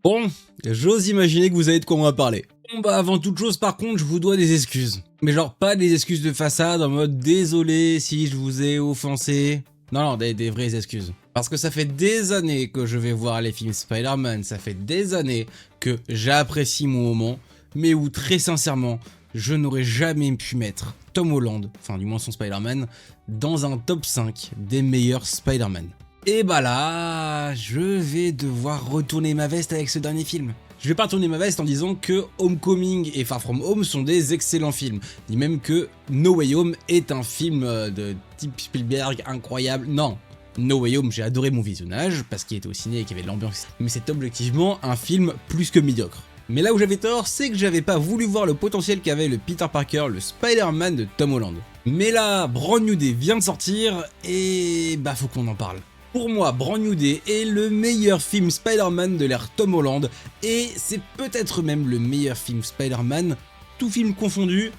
Bon, j'ose imaginer que vous savez de quoi on va parler. Bon bah avant toute chose par contre je vous dois des excuses. Mais genre pas des excuses de façade en mode désolé si je vous ai offensé. Non, des vraies excuses. Parce que ça fait des années que je vais voir les films Spider-Man, ça fait des années que j'apprécie mon moment, mais où très sincèrement, je n'aurais jamais pu mettre Tom Holland, enfin du moins son Spider-Man, dans un top 5 des meilleurs Spider-Man. Et bah là, je vais devoir retourner ma veste avec ce dernier film. Je vais pas tourner ma veste en disant que Homecoming et Far From Home sont des excellents films, ni même que No Way Home est un film de type Spielberg incroyable, non. No Way Home, j'ai adoré mon visionnage, parce qu'il était au ciné et qu'il y avait de l'ambiance, mais c'est objectivement un film plus que médiocre. Mais là où j'avais tort, c'est que j'avais pas voulu voir le potentiel qu'avait le Peter Parker, le Spider-Man de Tom Holland. Mais là, Brand New Day vient de sortir, et bah faut qu'on en parle. Pour moi, Brand New Day est le meilleur film Spider-Man de l'ère Tom Holland, et c'est peut-être même le meilleur film Spider-Man, tout film confondu,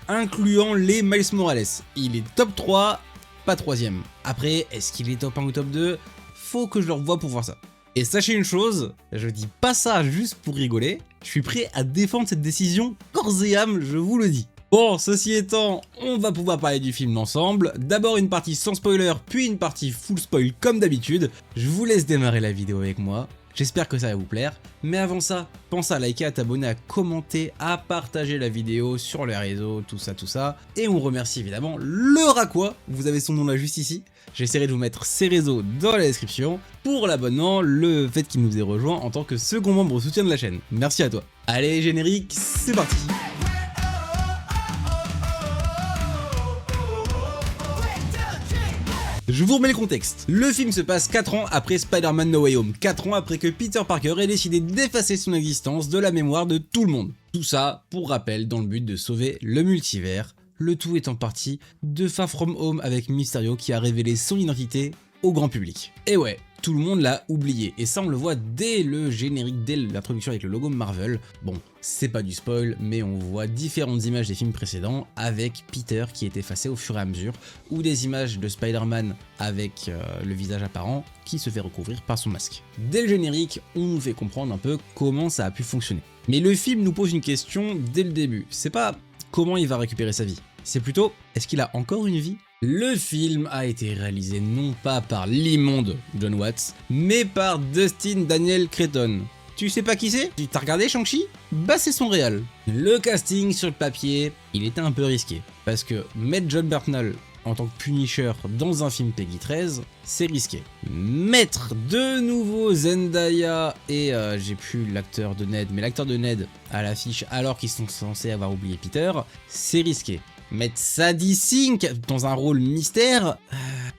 incluant les Miles Morales. Il est top 3, pas 3ème. Après, est-ce qu'il est top 1 ou top 2 ? Faut que je le revoie pour voir ça. Et sachez une chose, je dis pas ça juste pour rigoler, je suis prêt à défendre cette décision corps et âme, je vous le dis. Bon, ceci étant, on va pouvoir parler du film ensemble. D'abord une partie sans spoiler, puis une partie full spoil comme d'habitude. Je vous laisse démarrer la vidéo avec moi. J'espère que ça va vous plaire. Mais avant ça, pense à liker, à t'abonner, à commenter, à partager la vidéo sur les réseaux, tout ça. Et on remercie évidemment le Raqua, vous avez son nom là juste ici. J'essaierai de vous mettre ses réseaux dans la description pour l'abonnement, le fait qu'il nous ait rejoint en tant que second membre au soutien de la chaîne. Merci à toi. Allez, générique, c'est parti. Je vous remets le contexte. Le film se passe 4 ans après Spider-Man No Way Home, 4 ans après que Peter Parker ait décidé d'effacer son existence de la mémoire de tout le monde. Tout ça, pour rappel, dans le but de sauver le multivers, le tout étant parti de Far From Home avec Mysterio qui a révélé son identité au grand public. Et ouais, tout le monde l'a oublié, et ça on le voit dès le générique, dès l'introduction avec le logo Marvel. Bon, c'est pas du spoil, mais on voit différentes images des films précédents avec Peter qui est effacé au fur et à mesure, ou des images de Spider-Man avec le visage apparent qui se fait recouvrir par son masque. Dès le générique, on nous fait comprendre un peu comment ça a pu fonctionner. Mais le film nous pose une question dès le début, c'est pas comment il va récupérer sa vie, c'est plutôt est-ce qu'il a encore une vie ? Le film a été réalisé non pas par l'immonde John Watts, mais par Dustin Daniel Cretton. Tu sais pas qui c'est ? Tu t'as regardé Shang-Chi ? Bah c'est son réal. Le casting sur le papier, il était un peu risqué, parce que mettre John Bernthal en tant que Punisher dans un film Peggy 13, c'est risqué. Mettre de nouveau Zendaya et j'ai plus l'acteur de Ned, mais l'acteur de Ned à l'affiche alors qu'ils sont censés avoir oublié Peter, c'est risqué. Mettre Sadie Sink dans un rôle mystère,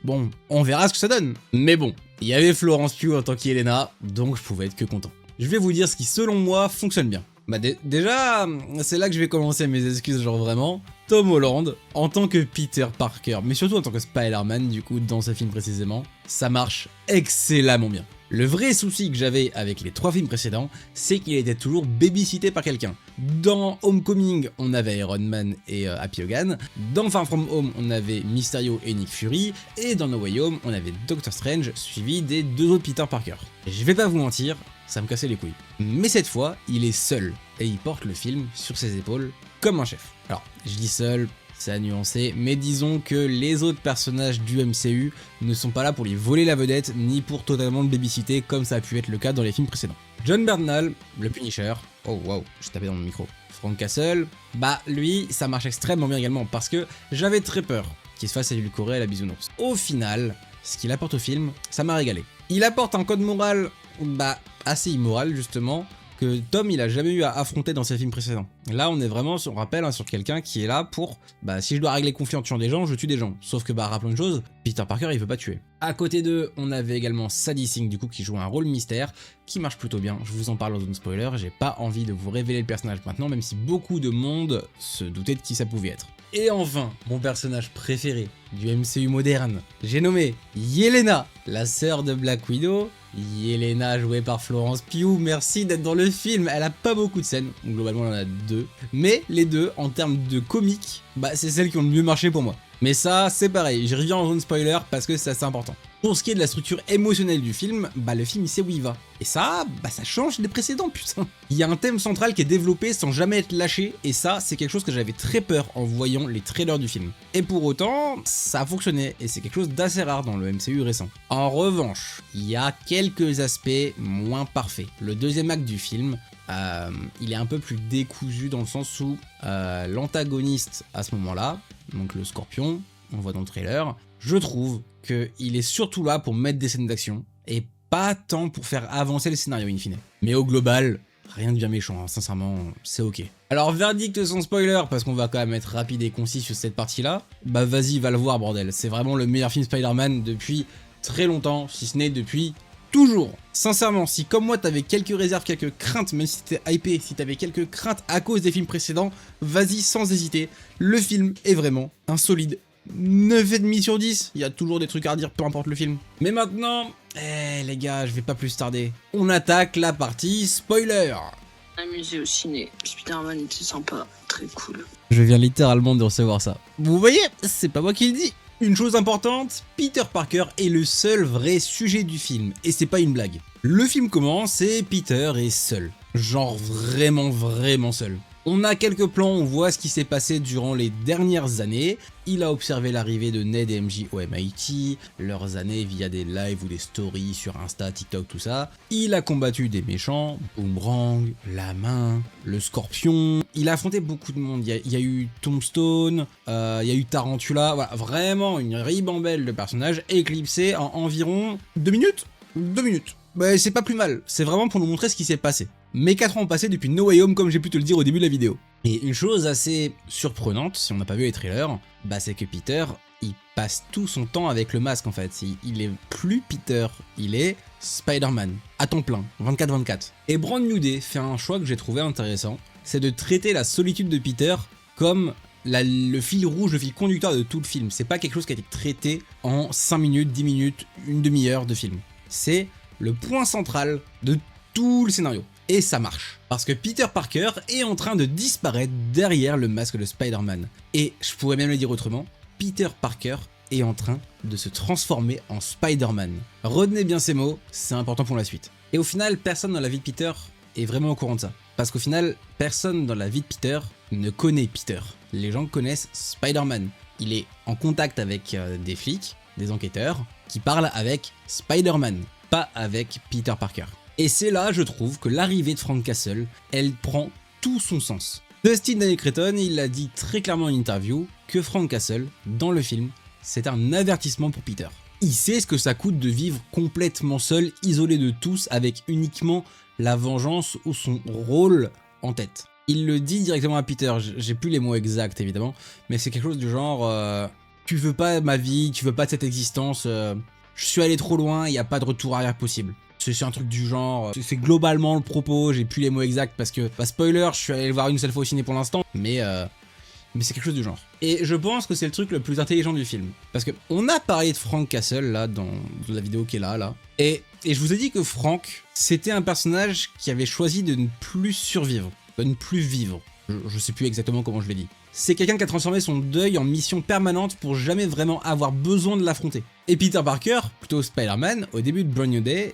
bon, on verra ce que ça donne. Mais bon, il y avait Florence Pugh en tant qu'Helena, donc je pouvais être que content. Je vais vous dire ce qui selon moi fonctionne bien. Bah déjà, c'est là que je vais commencer mes excuses, genre vraiment. Tom Holland, en tant que Peter Parker, mais surtout en tant que Spider-Man du coup, dans ce film précisément, ça marche excellemment bien. Le vrai souci que j'avais avec les 3 films précédents, c'est qu'il était toujours babysitté par quelqu'un. Dans Homecoming, on avait Iron Man et Happy Hogan. Dans Far From Home, on avait Mysterio et Nick Fury. Et dans No Way Home, on avait Doctor Strange, suivi des 2 autres Peter Parker. Et je vais pas vous mentir, ça me cassait les couilles. Mais cette fois, il est seul, et il porte le film sur ses épaules comme un chef. Alors, je dis seul, c'est à nuancer, mais disons que les autres personnages du MCU ne sont pas là pour lui voler la vedette, ni pour totalement le babysitter comme ça a pu être le cas dans les films précédents. John Bernthal, le Punisher, oh wow, j'ai tapé dans mon micro. Frank Castle, bah lui, ça marche extrêmement bien également, parce que j'avais très peur qu'il se fasse édulcorer à la bisounours. Au final, ce qu'il apporte au film, ça m'a régalé. Il apporte un code moral, bah assez immoral justement, que Tom il a jamais eu à affronter dans ses films précédents. Là on est vraiment, on rappelle, sur quelqu'un qui est là pour, bah si je dois régler conflit en tuant des gens, je tue des gens. Sauf que bah rappelons une chose, Peter Parker il veut pas tuer. À côté d'eux, on avait également Sadie Sink du coup qui joue un rôle mystère, qui marche plutôt bien, je vous en parle dans une spoiler, j'ai pas envie de vous révéler le personnage maintenant, même si beaucoup de monde se doutait de qui ça pouvait être. Et enfin, mon personnage préféré du MCU moderne, j'ai nommé Yelena, la sœur de Black Widow. Yelena jouée par Florence Pugh, merci d'être dans le film, elle a pas beaucoup de scènes, donc globalement elle en a 2, mais les 2 en termes de comique, bah c'est celles qui ont le mieux marché pour moi. Mais ça c'est pareil, j'y reviens en zone spoiler parce que c'est assez important. Pour ce qui est de la structure émotionnelle du film, le film il sait où il va. Et ça, ça change des précédents, putain. Il y a un thème central qui est développé sans jamais être lâché, et ça, c'est quelque chose que j'avais très peur en voyant les trailers du film. Et pour autant, ça a fonctionné, et c'est quelque chose d'assez rare dans le MCU récent. En revanche, il y a quelques aspects moins parfaits. Le deuxième acte du film, il est un peu plus décousu dans le sens où l'antagoniste à ce moment-là, donc le Scorpion, on le voit dans le trailer, je trouve qu'il est surtout là pour mettre des scènes d'action et pas tant pour faire avancer le scénario in fine. Mais au global, rien de bien méchant, hein, sincèrement, c'est ok. Alors verdict sans spoiler, parce qu'on va quand même être rapide et concis sur cette partie-là, vas-y, va le voir bordel, c'est vraiment le meilleur film Spider-Man depuis très longtemps, si ce n'est depuis toujours. Sincèrement, si comme moi t'avais quelques réserves, quelques craintes, même si t'étais hypé, si t'avais quelques craintes à cause des films précédents, vas-y sans hésiter, le film est vraiment un solide 9,5 sur 10, il y a toujours des trucs à redire, peu importe le film. Mais maintenant, les gars, je vais pas plus tarder. On attaque la partie spoiler. Amusé au ciné, Spider-Man était sympa, très cool. Je viens littéralement de recevoir ça. Vous voyez, c'est pas moi qui le dis. Une chose importante, Peter Parker est le seul vrai sujet du film, et c'est pas une blague. Le film commence et Peter est seul. Genre vraiment seul. On a quelques plans, on voit ce qui s'est passé durant les dernières années. Il a observé l'arrivée de Ned et MJ au MIT, leurs années via des lives ou des stories sur Insta, TikTok, tout ça. Il a combattu des méchants, Boomerang, La Main, le Scorpion. Il a affronté beaucoup de monde. Il y a eu Tombstone, il y a eu Tarantula. Voilà, vraiment une ribambelle de personnages éclipsés en environ 2 minutes. 2 minutes. C'est pas plus mal, c'est vraiment pour nous montrer ce qui s'est passé. Mais 4 ans ont passé depuis No Way Home comme j'ai pu te le dire au début de la vidéo. Et une chose assez surprenante, si on n'a pas vu les trailers, c'est que Peter, il passe tout son temps avec le masque en fait. Il est plus Peter, il est Spider-Man, à temps plein, 24/24. Et Brand New Day fait un choix que j'ai trouvé intéressant, c'est de traiter la solitude de Peter comme le fil rouge, le fil conducteur de tout le film. C'est pas quelque chose qui a été traité en 5 minutes, 10 minutes, une demi-heure de film. C'est le point central de tout le scénario. Et ça marche. Parce que Peter Parker est en train de disparaître derrière le masque de Spider-Man. Et je pourrais même le dire autrement, Peter Parker est en train de se transformer en Spider-Man. Retenez bien ces mots, c'est important pour la suite. Et au final, personne dans la vie de Peter est vraiment au courant de ça. Parce qu'au final, personne dans la vie de Peter ne connaît Peter. Les gens connaissent Spider-Man. Il est en contact avec des flics, des enquêteurs, qui parlent avec Spider-Man, pas avec Peter Parker. Et c'est là, je trouve, que l'arrivée de Frank Castle, elle prend tout son sens. Dustin Daniel Cretton, il a dit très clairement en interview que Frank Castle, dans le film, c'est un avertissement pour Peter. Il sait ce que ça coûte de vivre complètement seul, isolé de tous, avec uniquement la vengeance ou son rôle en tête. Il le dit directement à Peter, j'ai plus les mots exacts évidemment, mais c'est quelque chose du genre tu veux pas ma vie, tu veux pas cette existence, je suis allé trop loin, il n'y a pas de retour arrière possible. C'est un truc du genre, c'est globalement le propos, j'ai plus les mots exacts parce que, spoiler, je suis allé le voir une seule fois au ciné pour l'instant, mais c'est quelque chose du genre. Et je pense que c'est le truc le plus intelligent du film. Parce que on a parlé de Frank Castle, là, dans la vidéo qui est là. Et je vous ai dit que Frank, c'était un personnage qui avait choisi de ne plus survivre, de ne plus vivre. Je sais plus exactement comment je l'ai dit. C'est quelqu'un qui a transformé son deuil en mission permanente pour jamais vraiment avoir besoin de l'affronter. Et Peter Parker, plutôt Spider-Man, au début de Brand New Day,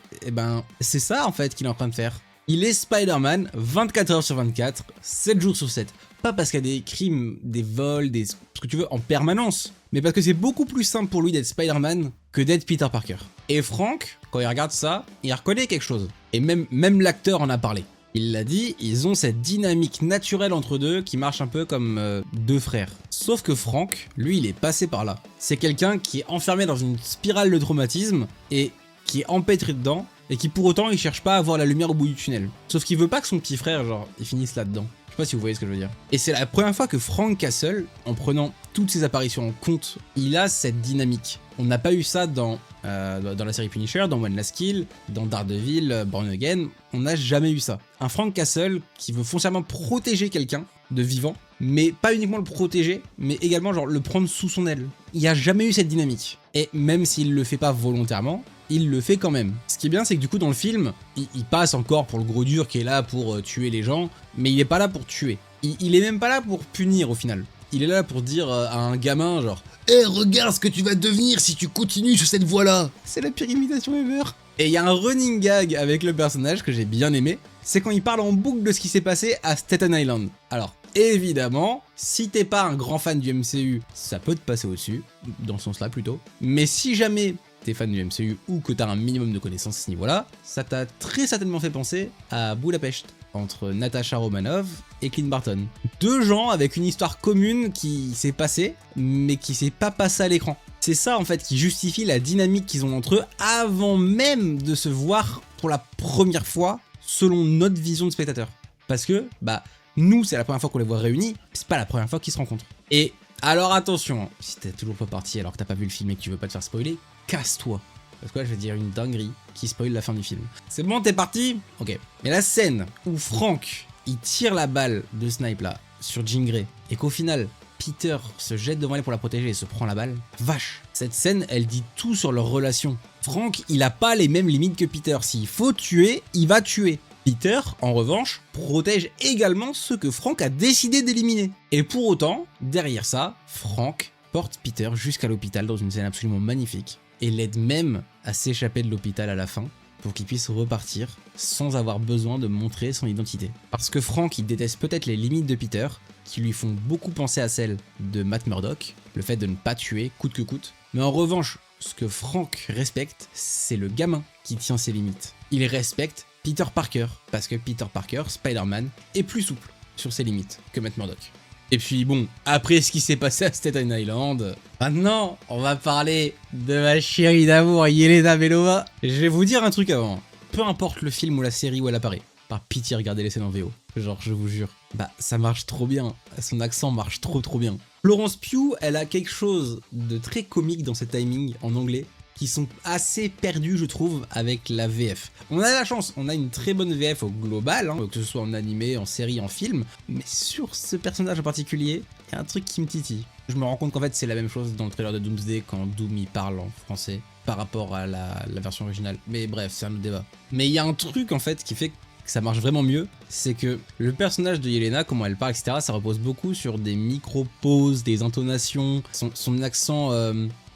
c'est ça en fait qu'il est en train de faire. Il est Spider-Man 24 heures sur 24, 7 jours sur 7. Pas parce qu'il y a des crimes, des vols, ce que tu veux en permanence, mais parce que c'est beaucoup plus simple pour lui d'être Spider-Man que d'être Peter Parker. Et Frank, quand il regarde ça, il reconnaît quelque chose. Et même l'acteur en a parlé. Il l'a dit, ils ont cette dynamique naturelle entre deux qui marche un peu comme deux frères. Sauf que Frank, lui, il est passé par là. C'est quelqu'un qui est enfermé dans une spirale de traumatisme et qui est empêtré dedans et qui pour autant il cherche pas à voir la lumière au bout du tunnel. Sauf qu'il veut pas que son petit frère, il finisse là-dedans. Je sais pas si vous voyez ce que je veux dire. Et c'est la première fois que Frank Castle, en prenant toutes ses apparitions en compte, il a cette dynamique. On n'a pas eu ça dans la série Punisher, dans One Last Kill, dans Daredevil, Born Again, on n'a jamais eu ça. Un Frank Castle qui veut foncièrement protéger quelqu'un de vivant, mais pas uniquement le protéger, mais également le prendre sous son aile. Il n'y a jamais eu cette dynamique. Et même s'il le fait pas volontairement, il le fait quand même. Ce qui est bien, c'est que du coup dans le film, il passe encore pour le gros dur qui est là pour tuer les gens, mais il est pas là pour tuer. Il est même pas là pour punir au final. il est là pour dire à un gamin genre « Eh, regarde ce que tu vas devenir si tu continues sur cette voie-là !» C'est la pire imitation ever. Et il y a un running gag avec le personnage que j'ai bien aimé, c'est quand il parle en boucle de ce qui s'est passé à Staten Island. Alors, évidemment, si t'es pas un grand fan du MCU, ça peut te passer au-dessus, dans ce sens-là plutôt. Mais si jamais t'es fan du MCU ou que t'as un minimum de connaissances à ce niveau-là, ça t'a très certainement fait penser à Budapest, entre Natasha Romanoff et Clint Barton. Deux gens avec une histoire commune qui s'est passée, mais qui s'est pas passée à l'écran. C'est ça en fait qui justifie la dynamique qu'ils ont entre eux avant même de se voir pour la première fois selon notre vision de spectateur. Parce que, bah, nous c'est la première fois qu'on les voit réunis, c'est pas la première fois qu'ils se rencontrent. Et alors attention, si t'es toujours pas parti alors que t'as pas vu le film et que tu veux pas te faire spoiler, casse-toi. Parce que là je vais dire une dinguerie qui spoil la fin du film. C'est bon, t'es parti? Ok. Mais la scène où Frank, il tire la balle de snipe là sur Jean Grey et qu'au final Peter se jette devant elle pour la protéger et se prend la balle, vache. Cette scène, elle dit tout sur leur relation. Frank, il a pas les mêmes limites que Peter. S'il faut tuer, il va tuer. Peter, en revanche, protège également ceux que Frank a décidé d'éliminer. Et pour autant, derrière ça, Frank porte Peter jusqu'à l'hôpital dans une scène absolument magnifique et l'aide même à s'échapper de l'hôpital à la fin pour qu'il puisse repartir sans avoir besoin de montrer son identité. Parce que Frank, il déteste peut-être les limites de Peter, qui lui font beaucoup penser à celles de Matt Murdock, le fait de ne pas tuer coûte que coûte. Mais en revanche, ce que Frank respecte, c'est le gamin qui tient ses limites. Il respecte Peter Parker, parce que Peter Parker, Spider-Man, est plus souple sur ses limites que Matt Murdock. Et puis bon, après ce qui s'est passé à Staten Island, maintenant on va parler de ma chérie d'amour Yelena Belova. Je vais vous dire un truc avant, peu importe le film ou la série où elle apparaît, par pitié regardez les scènes en VO, genre je vous jure, bah ça marche trop bien, son accent marche trop bien. Florence Pugh, elle a quelque chose de très comique dans ses timings en anglais, qui sont assez perdus je trouve avec la VF. On a la chance, on a une très bonne VF au global, hein, que ce soit en animé, en série, en film, mais sur ce personnage en particulier, il y a un truc qui me titille. Je me rends compte qu'en fait c'est la même chose dans le trailer de Doomsday quand Doom y parle en français par rapport à la version originale, mais bref c'est un autre débat. Mais il y a un truc en fait qui fait que ça marche vraiment mieux, c'est que le personnage de Yelena, comment elle parle, etc., ça repose beaucoup sur des micro-pauses, des intonations, son accent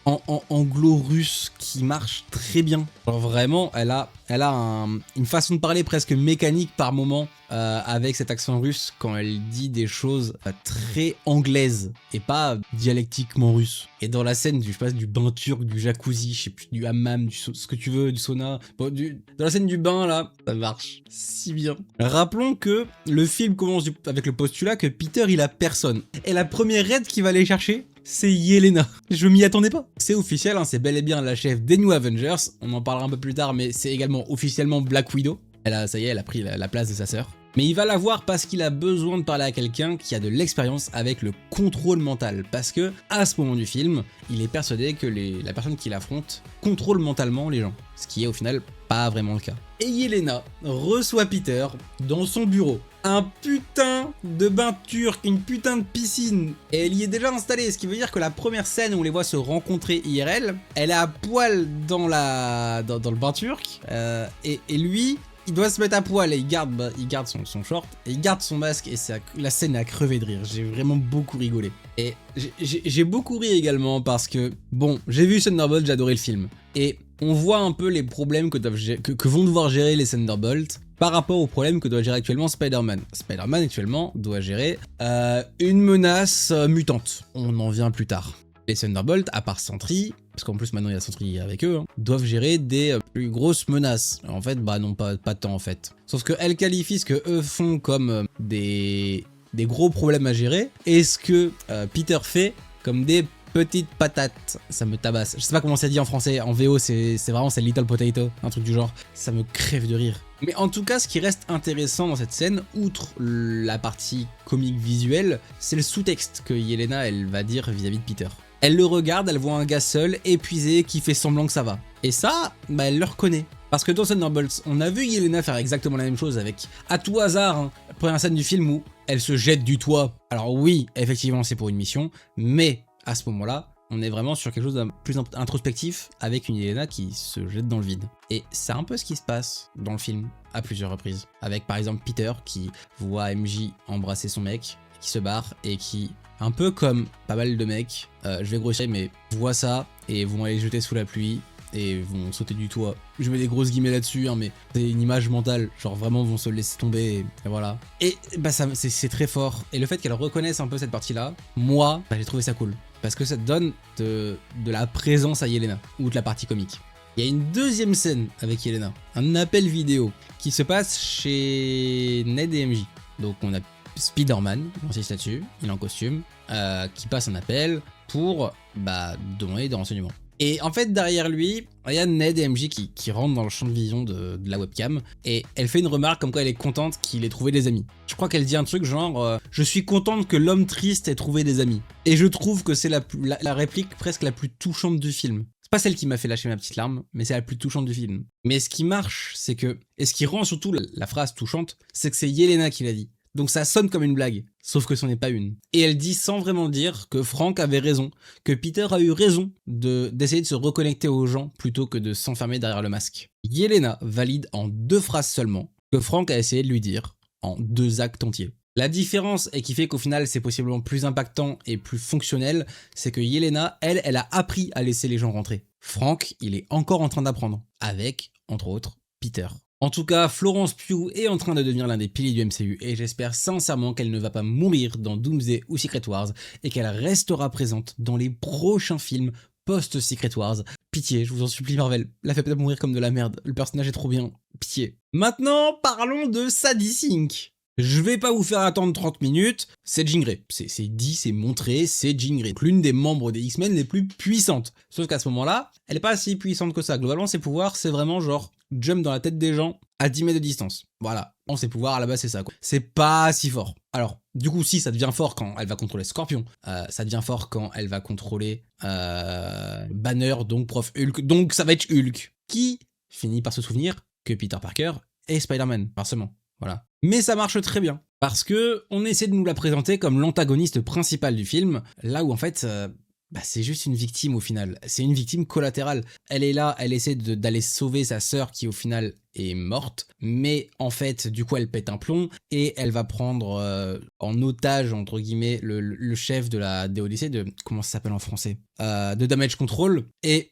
en anglo-russe qui marche très bien. Genre vraiment, elle a une façon de parler presque mécanique par moment avec cet accent russe quand elle dit des choses très anglaises et pas dialectiquement russe. Et dans la scène du bain turc, du jacuzzi, je sais plus, du hammam, ce que tu veux, du sauna, bon, dans la scène du bain là, ça marche si bien. Rappelons que le film commence avec le postulat que Peter il a personne. Et la première raid qui va aller chercher, c'est Yelena. Je m'y attendais pas. C'est officiel, hein, c'est bel et bien la chef des New Avengers. On en parlera un peu plus tard, mais c'est également officiellement Black Widow. Ça y est, elle a pris la place de sa sœur. Mais il va la voir parce qu'il a besoin de parler à quelqu'un qui a de l'expérience avec le contrôle mental. Parce que, à ce moment du film, il est persuadé que la personne qu'il affronte contrôle mentalement les gens. Ce qui est au final pas vraiment le cas. Et Yelena reçoit Peter dans son bureau. Un putain de bain turc, une putain de piscine. Et elle y est déjà installée, ce qui veut dire que la première scène où on les voit se rencontrer IRL, elle est à poil dans le bain turc. Et lui, il doit se mettre à poil et il garde son short et il garde son masque et la scène a crevé de rire. J'ai vraiment beaucoup rigolé. Et j'ai beaucoup ri également parce que, bon, j'ai vu Thunderbolt, j'ai adoré le film. Et on voit un peu les problèmes que vont devoir gérer les Thunderbolts par rapport aux problèmes que doit gérer actuellement Spider-Man. Spider-Man actuellement doit gérer une menace mutante. On en vient plus tard. Les Thunderbolts, à part Sentry, parce qu'en plus maintenant il y a Sentry avec eux, hein, doivent gérer des plus grosses menaces. En fait, bah non, pas tant en fait. Sauf qu'elles qualifient ce que eux font comme des gros problèmes à gérer, et ce que Peter fait comme des petites patates. Ça me tabasse. Je sais pas comment ça dit en français, en VO c'est Little Potato, un truc du genre. Ça me crève de rire. Mais en tout cas, ce qui reste intéressant dans cette scène, outre la partie comique visuelle, c'est le sous-texte que Yelena elle va dire vis-à-vis de Peter. Elle le regarde, elle voit un gars seul, épuisé, qui fait semblant que ça va. Et ça, bah elle le reconnaît. Parce que dans Thunderbolts, on a vu Yelena faire exactement la même chose avec, à tout hasard, hein, la première scène du film où elle se jette du toit. Alors oui, effectivement c'est pour une mission, mais à ce moment-là, on est vraiment sur quelque chose de plus introspectif avec une Yelena qui se jette dans le vide. Et c'est un peu ce qui se passe dans le film à plusieurs reprises. Avec par exemple Peter qui voit MJ embrasser son mec, qui se barre et qui, un peu comme pas mal de mecs, je vais grossir mais voient ça et vont aller jeter sous la pluie et vont sauter du toit. Je mets des grosses guillemets là-dessus, hein, mais c'est une image mentale, genre vraiment vont se laisser tomber et voilà. Et bah c'est très fort. Et le fait qu'elle reconnaisse un peu cette partie-là, moi, bah, j'ai trouvé ça cool. Parce que ça te donne de la présence à Yelena, ou de la partie comique. Il y a une deuxième scène avec Yelena, un appel vidéo qui se passe chez Ned et MJ. Donc on a Spider-Man, j'insiste là-dessus, il est en costume, qui passe un appel pour donner des renseignements. Et en fait derrière lui, il y a Ned et MJ qui rentrent dans le champ de vision de la webcam et elle fait une remarque comme quoi elle est contente qu'il ait trouvé des amis. Je crois qu'elle dit un truc genre je suis contente que l'homme triste ait trouvé des amis. Et je trouve que c'est la réplique presque la plus touchante du film. C'est pas celle qui m'a fait lâcher ma petite larme, mais c'est la plus touchante du film. Mais ce qui marche, c'est que, et ce qui rend surtout la phrase touchante, c'est que c'est Yelena qui l'a dit. Donc ça sonne comme une blague, sauf que ce n'est pas une. Et elle dit sans vraiment dire que Frank avait raison, que Peter a eu raison d'essayer de se reconnecter aux gens plutôt que de s'enfermer derrière le masque. Yelena valide en 2 phrases seulement que Frank a essayé de lui dire en 2 actes entiers. La différence, et qui fait qu'au final c'est possiblement plus impactant et plus fonctionnel, c'est que Yelena, elle a appris à laisser les gens rentrer. Frank, il est encore en train d'apprendre, avec, entre autres, Peter. En tout cas, Florence Pugh est en train de devenir l'un des piliers du MCU et j'espère sincèrement qu'elle ne va pas mourir dans Doomsday ou Secret Wars et qu'elle restera présente dans les prochains films post-Secret Wars. Pitié, je vous en supplie Marvel, la faites pas mourir comme de la merde, le personnage est trop bien, pitié. Maintenant, parlons de Sadie Sink. Je vais pas vous faire attendre 30 minutes, c'est Jean Grey. C'est dit, c'est montré, c'est Jean Grey. L'une des membres des X-Men les plus puissantes. Sauf qu'à ce moment-là, elle est pas si puissante que ça. Globalement, ses pouvoirs, c'est vraiment genre jump dans la tête des gens à 10 mètres de distance. Voilà. Bon, ses pouvoirs, à la base, c'est ça, quoi. C'est pas si fort. Alors, du coup, si, ça devient fort quand elle va contrôler Scorpion. Ça devient fort quand elle va contrôler Banner, donc Prof Hulk. Donc, ça va être Hulk. Qui finit par se souvenir que Peter Parker est Spider-Man, forcément. Voilà. Mais ça marche très bien, parce que on essaie de nous la présenter comme l'antagoniste principal du film, là où en fait, c'est juste une victime au final. C'est une victime collatérale. Elle est là, elle essaie d'aller sauver sa sœur qui au final est morte, mais en fait, du coup, elle pète un plomb et elle va prendre en otage, entre guillemets, le chef de la DODC, de comment ça s'appelle en français, de Damage Control. Et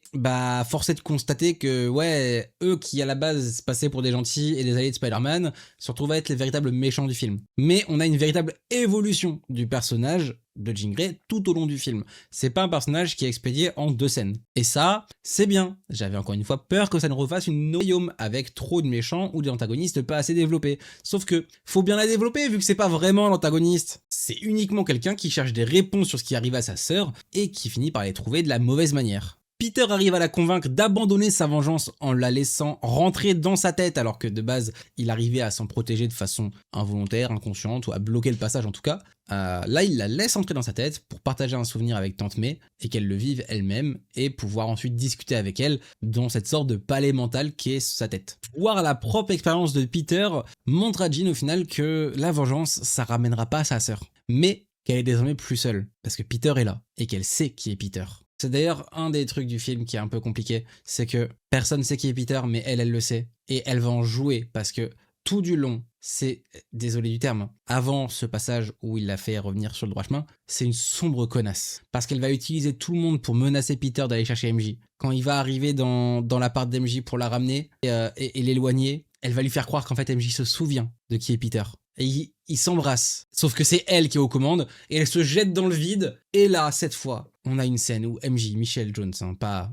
force est de constater que, ouais, eux qui à la base passaient pour des gentils et des alliés de Spider-Man, se retrouvent à être les véritables méchants du film. Mais on a une véritable évolution du personnage de Jean Grey tout au long du film. C'est pas un personnage qui est expédié en 2 scènes. Et ça, c'est bien. J'avais encore une fois peur que ça ne refasse une No Way Home avec trop de méchants ou des antagonistes pas assez développés. Sauf que faut bien la développer vu que c'est pas vraiment l'antagoniste. C'est uniquement quelqu'un qui cherche des réponses sur ce qui arrive à sa sœur et qui finit par les trouver de la mauvaise manière. Peter arrive à la convaincre d'abandonner sa vengeance en la laissant rentrer dans sa tête alors que de base il arrivait à s'en protéger de façon involontaire, inconsciente ou à bloquer le passage en tout cas. Là il la laisse entrer dans sa tête pour partager un souvenir avec Tante May et qu'elle le vive elle-même et pouvoir ensuite discuter avec elle dans cette sorte de palais mental qui est sa tête. Voir la propre expérience de Peter montre à Jean au final que la vengeance ça ramènera pas sa sœur, mais qu'elle est désormais plus seule parce que Peter est là et qu'elle sait qui est Peter. C'est d'ailleurs un des trucs du film qui est un peu compliqué, c'est que personne sait qui est Peter, mais elle le sait. Et elle va en jouer, parce que tout du long, c'est, désolé du terme, avant ce passage où il l'a fait revenir sur le droit chemin, c'est une sombre connasse. Parce qu'elle va utiliser tout le monde pour menacer Peter d'aller chercher MJ. Quand il va arriver dans l'appart d'MJ pour la ramener et l'éloigner, elle va lui faire croire qu'en fait MJ se souvient de qui est Peter. Et ils s'embrassent. Sauf que c'est elle qui est aux commandes et elle se jette dans le vide. Et là, cette fois, on a une scène où MJ, Michelle Jones, hein, pas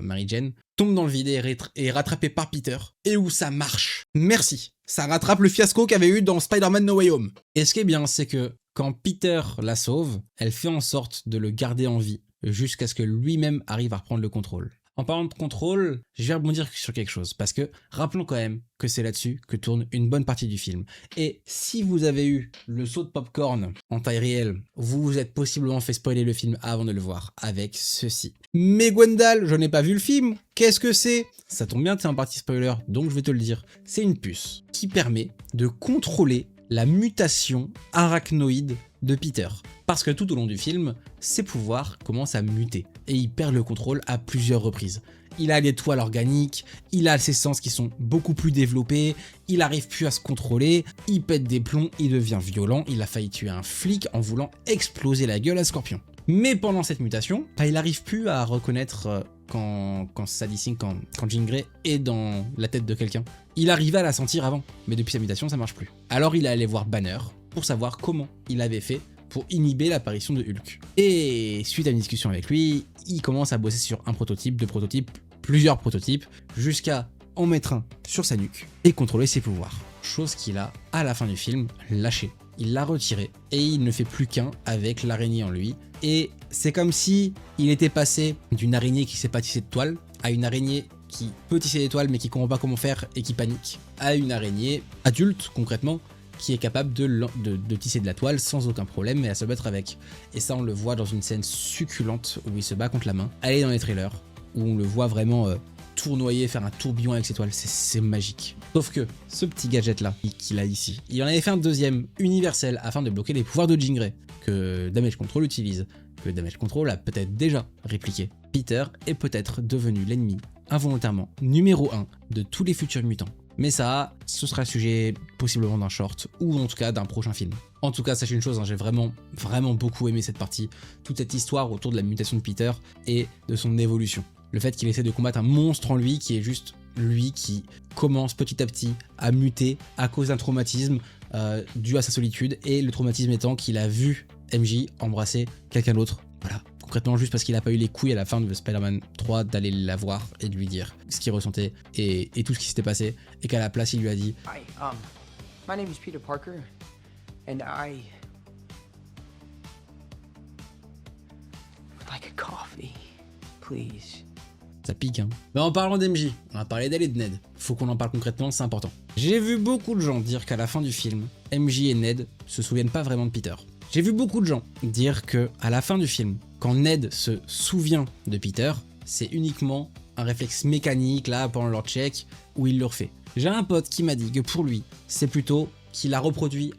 Mary Jane, tombe dans le vide et est rattrapée par Peter. Et où ça marche. Merci. Ça rattrape le fiasco qu'il y avait eu dans Spider-Man No Way Home. Et ce qui est bien, c'est que quand Peter la sauve, elle fait en sorte de le garder en vie jusqu'à ce que lui-même arrive à reprendre le contrôle. En parlant de contrôle, je vais rebondir sur quelque chose, parce que rappelons quand même que c'est là-dessus que tourne une bonne partie du film. Et si vous avez eu le saut de popcorn en taille réelle, vous vous êtes possiblement fait spoiler le film avant de le voir, avec ceci. Mais Gwendal, je n'ai pas vu le film, qu'est-ce que c'est? Ça tombe bien, c'est un parti spoiler, donc je vais te le dire. C'est une puce qui permet de contrôler la mutation arachnoïde de Peter. Parce que tout au long du film, ses pouvoirs commencent à muter et il perd le contrôle à plusieurs reprises. il a des toiles organiques, il a ses sens qui sont beaucoup plus développés, il arrive plus à se contrôler, il pète des plombs, il devient violent, il a failli tuer un flic en voulant exploser la gueule à Scorpion. Mais pendant cette mutation, il n'arrive plus à reconnaître quand Sadie Sink, quand Jean Grey est dans la tête de quelqu'un. Il arrivait à la sentir avant, mais depuis sa mutation, ça marche plus. Alors il est allé voir Banner pour savoir comment il avait fait pour inhiber l'apparition de Hulk. Et suite à une discussion avec lui, il commence à bosser sur un prototype, deux prototypes, plusieurs prototypes, jusqu'à en mettre un sur sa nuque et contrôler ses pouvoirs. Chose qu'il a, à la fin du film, lâché. Il l'a retiré et il ne fait plus qu'un avec l'araignée en lui. Et c'est comme si il était passé d'une araignée qui sait pas tisser de toile à une araignée qui peut tisser des toiles mais qui comprend pas comment faire et qui panique, à une araignée adulte concrètement qui est capable de tisser de la toile sans aucun problème et à se battre avec. Et ça on le voit dans une scène succulente où il se bat contre la main. Elle est dans les trailers où on le voit vraiment tournoyer, faire un tourbillon avec ses toiles, c'est magique. Sauf que ce petit gadget là qu'il a ici, il en avait fait un deuxième universel afin de bloquer les pouvoirs de Jean Grey que Damage Control utilise, que Damage Control a peut-être déjà répliqué. Peter est peut-être devenu l'ennemi involontairement numéro 1 de tous les futurs mutants. Mais ça, ce sera le sujet possiblement d'un short ou en tout cas d'un prochain film. En tout cas, sachez une chose, j'ai vraiment beaucoup aimé cette partie, toute cette histoire autour de la mutation de Peter et de son évolution. Le fait qu'il essaie de combattre un monstre en lui qui est juste lui qui commence petit à petit à muter à cause d'un traumatisme dû à sa solitude et le traumatisme étant qu'il a vu MJ embrasser quelqu'un d'autre. Voilà. Concrètement juste parce qu'il n'a pas eu les couilles à la fin de Spider-Man 3 d'aller la voir et de lui dire ce qu'il ressentait et tout ce qui s'était passé et qu'à la place il lui a dit Hi, my name is Peter Parker and I would like a coffee, please. Ça pique hein. Mais en parlant d'MJ, on va parler d'elle et de Ned. Faut qu'on en parle concrètement, c'est important. J'ai vu beaucoup de gens dire qu'à la fin du film, MJ et Ned se souviennent pas vraiment de Peter. J'ai vu beaucoup de gens dire que à la fin du film, quand Ned se souvient de Peter, c'est uniquement un réflexe mécanique là pendant leur check où il le refait. J'ai un pote qui m'a dit que pour lui, c'est plutôt qu'il a reproduit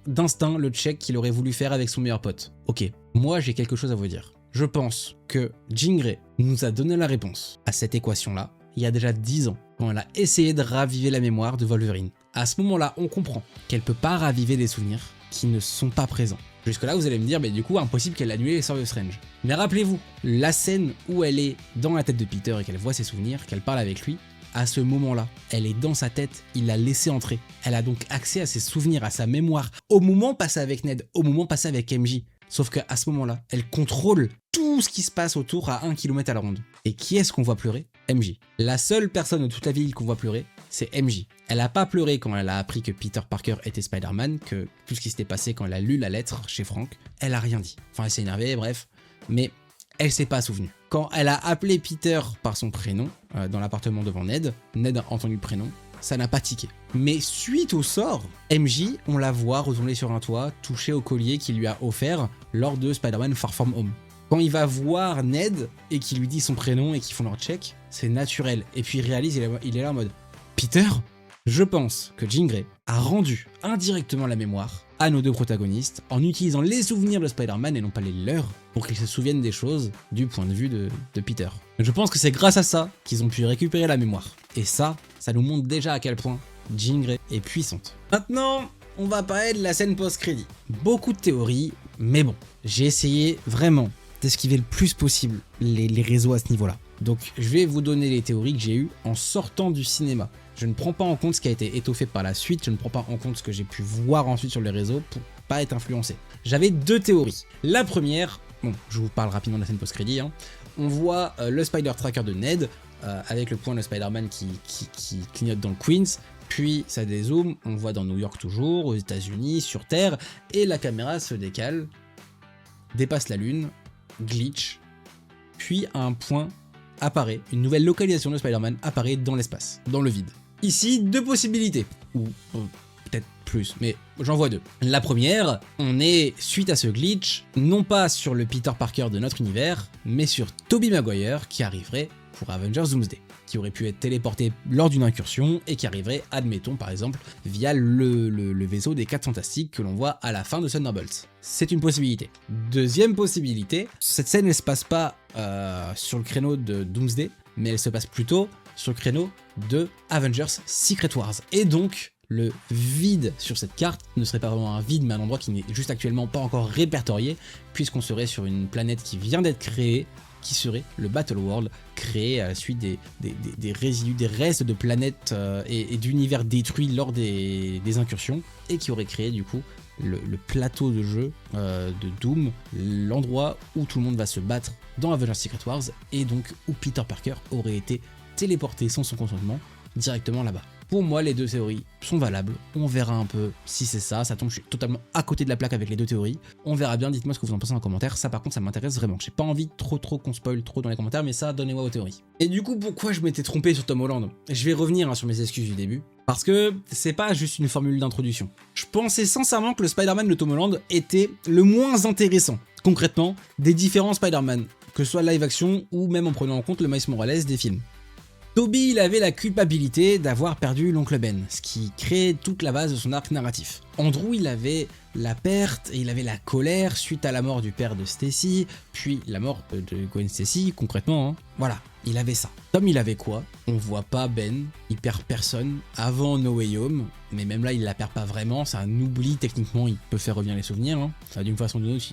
d'instinct le check qu'il aurait voulu faire avec son meilleur pote. Ok, moi j'ai quelque chose à vous dire. Je pense que Jean Grey nous a donné la réponse à cette équation-là il y a déjà 10 ans, quand elle a essayé de raviver la mémoire de Wolverine. À ce moment-là, on comprend qu'elle peut pas raviver des souvenirs qui ne sont pas présents. Jusque là, vous allez me dire, mais du coup, impossible qu'elle annule les sorts de Strange. Mais rappelez-vous, la scène où elle est dans la tête de Peter et qu'elle voit ses souvenirs, qu'elle parle avec lui, à ce moment-là, elle est dans sa tête, il l'a laissé entrer. Elle a donc accès à ses souvenirs, à sa mémoire, au moment passé avec Ned, au moment passé avec MJ. Sauf qu'à ce moment-là, elle contrôle tout ce qui se passe autour à 1 km à la ronde. Et qui est-ce qu'on voit pleurer? MJ. La seule personne de toute la ville qu'on voit pleurer, c'est MJ. Elle a pas pleuré quand elle a appris que Peter Parker était Spider-Man, que tout ce qui s'était passé quand elle a lu la lettre chez Frank, elle a rien dit. Enfin, elle s'est énervée, bref. Mais elle s'est pas souvenue. Quand elle a appelé Peter par son prénom, dans l'appartement devant Ned, Ned a entendu le prénom, ça n'a pas tiqué. Mais suite au sort, MJ, on la voit retourner sur un toit, toucher au collier qu'il lui a offert lors de Spider-Man Far From Home. Quand il va voir Ned et qu'il lui dit son prénom et qu'ils font leur check, c'est naturel. Et puis il réalise, il est là en mode « Peter ?» Je pense que Jean Grey a rendu indirectement la mémoire à nos deux protagonistes en utilisant les souvenirs de Spider-Man et non pas les leurs pour qu'ils se souviennent des choses du point de vue de Peter. Je pense que c'est grâce à ça qu'ils ont pu récupérer la mémoire. Et ça nous montre déjà à quel point Jean Grey est puissante. Maintenant, on va parler de la scène post-crédit. Beaucoup de théories, mais bon, j'ai essayé vraiment d'esquiver le plus possible les réseaux à ce niveau-là. Donc je vais vous donner les théories que j'ai eues en sortant du cinéma. Je ne prends pas en compte ce qui a été étoffé par la suite, je ne prends pas en compte ce que j'ai pu voir ensuite sur les réseaux pour pas être influencé. J'avais deux théories. La première, bon, je vous parle rapidement de la scène post-crédit, hein. On voit le Spider Tracker de Ned avec le point de Spider-Man qui clignote dans le Queens, puis ça dézoome, on le voit dans New York toujours, aux États-Unis, sur Terre, et la caméra se décale, dépasse la Lune, glitch, puis un point apparaît, une nouvelle localisation de Spider-Man apparaît dans l'espace, dans le vide. Ici, deux possibilités, ou peut-être plus, mais j'en vois deux. La première, on est, suite à ce glitch, non pas sur le Peter Parker de notre univers, mais sur Tobey Maguire qui arriverait pour Avengers Doomsday, qui aurait pu être téléporté lors d'une incursion et qui arriverait, admettons par exemple, via le vaisseau des 4 Fantastiques que l'on voit à la fin de Thunderbolts. C'est une possibilité. Deuxième possibilité, cette scène elle se passe pas sur le créneau de Doomsday, mais elle se passe plutôt sur le créneau de Avengers Secret Wars. Et donc, le vide sur cette carte ne serait pas vraiment un vide, mais un endroit qui n'est juste actuellement pas encore répertorié, puisqu'on serait sur une planète qui vient d'être créée, qui serait le Battle World, créé à la suite des résidus, des restes de planètes et d'univers détruits lors des incursions, et qui aurait créé du coup le plateau de jeu de Doom, l'endroit où tout le monde va se battre dans Avengers Secret Wars, et donc où Peter Parker aurait été téléporté sans son consentement directement là-bas. Pour moi, les deux théories sont valables. On verra un peu si c'est ça. Ça tombe, je suis totalement à côté de la plaque avec les deux théories. On verra bien, dites-moi ce que vous en pensez en commentaire. Ça, par contre, ça m'intéresse vraiment. J'ai pas envie trop qu'on spoil trop dans les commentaires, mais ça, donnez-moi vos théories. Et du coup, pourquoi je m'étais trompé sur Tom Holland? Je vais revenir sur mes excuses du début. Parce que c'est pas juste une formule d'introduction. Je pensais sincèrement que le Spider-Man de Tom Holland était le moins intéressant, concrètement, des différents Spider-Man, que ce soit live action ou même en prenant en compte le Miles Morales des films. Tobey, il avait la culpabilité d'avoir perdu l'oncle Ben, ce qui crée toute la base de son arc narratif. Andrew, il avait la perte et il avait la colère suite à la mort du père de Stacy, puis la mort de Gwen Stacy, concrètement, hein. Voilà, il avait ça. Tom, il avait quoi? On voit pas Ben, il perd personne avant No Way Home, mais même là, il la perd pas vraiment, c'est un oubli, techniquement, il peut faire revenir les souvenirs, hein. D'une façon ou d'une autre,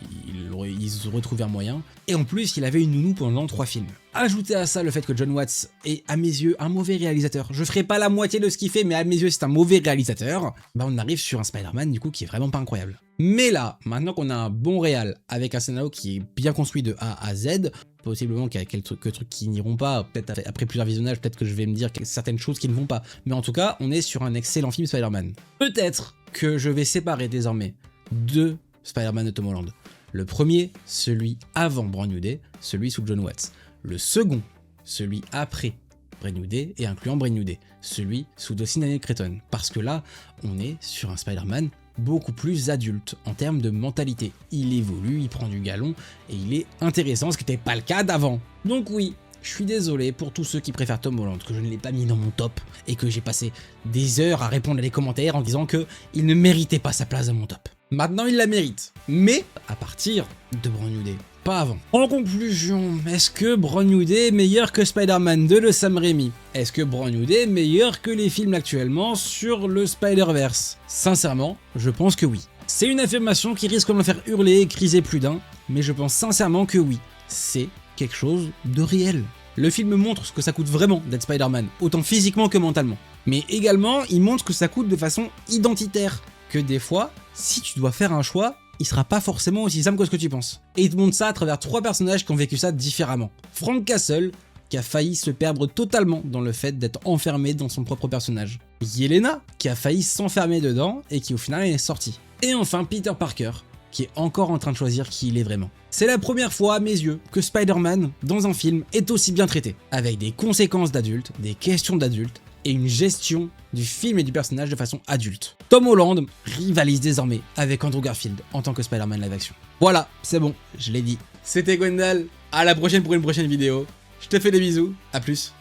il se retrouvait un moyen. Et en plus, il avait une nounou pendant 3 films. Ajoutez à ça le fait que Jon Watts est, à mes yeux, un mauvais réalisateur. Je ferai pas la moitié de ce qu'il fait, mais à mes yeux, c'est un mauvais réalisateur. Bah, on arrive sur un Spider-Man, du coup, qui est vraiment pas incroyable. Mais là, maintenant qu'on a un bon réal, avec un scénario qui est bien construit de A à Z, possiblement qu'il y a quelques trucs qui n'iront pas, peut-être après plusieurs visionnages, peut-être que je vais me dire certaines choses qui ne vont pas. Mais en tout cas, on est sur un excellent film Spider-Man. Peut-être que je vais séparer désormais 2 Spider-Man de Tom Holland. Le premier, celui avant Brand New Day, celui sous Jon Watts. Le second, celui après Brand New Day et incluant Brand New Day, celui sous Dustin Daniel Cretton. Parce que là, on est sur un Spider-Man beaucoup plus adulte en termes de mentalité. Il évolue, il prend du galon et il est intéressant, ce qui n'était pas le cas d'avant. Donc oui, je suis désolé pour tous ceux qui préfèrent Tom Holland, que je ne l'ai pas mis dans mon top et que j'ai passé des heures à répondre à des commentaires en disant qu'il ne méritait pas sa place dans mon top. Maintenant, il la mérite, mais à partir de Brand New Day, pas avant. En conclusion, est-ce que Brand New Day est meilleur que Spider-Man 2 de Sam Raimi? Est-ce que Brand New Day est meilleur que les films actuellement sur le Spider-Verse? Sincèrement, je pense que oui. C'est une affirmation qui risque de me faire hurler et criser plus d'un, mais je pense sincèrement que oui. C'est quelque chose de réel. Le film montre ce que ça coûte vraiment d'être Spider-Man, autant physiquement que mentalement. Mais également, il montre ce que ça coûte de façon identitaire. Que des fois, si tu dois faire un choix, il sera pas forcément aussi simple que ce que tu penses. Et il te montre ça à travers 3 personnages qui ont vécu ça différemment. Frank Castle, qui a failli se perdre totalement dans le fait d'être enfermé dans son propre personnage. Yelena, qui a failli s'enfermer dedans et qui au final est sortie. Et enfin Peter Parker, qui est encore en train de choisir qui il est vraiment. C'est la première fois à mes yeux que Spider-Man, dans un film, est aussi bien traité, avec des conséquences d'adultes, des questions d'adultes, et une gestion du film et du personnage de façon adulte. Tom Holland rivalise désormais avec Andrew Garfield en tant que Spider-Man live action. Voilà, c'est bon, je l'ai dit. C'était Gwendal, à la prochaine pour une prochaine vidéo. Je te fais des bisous, à plus.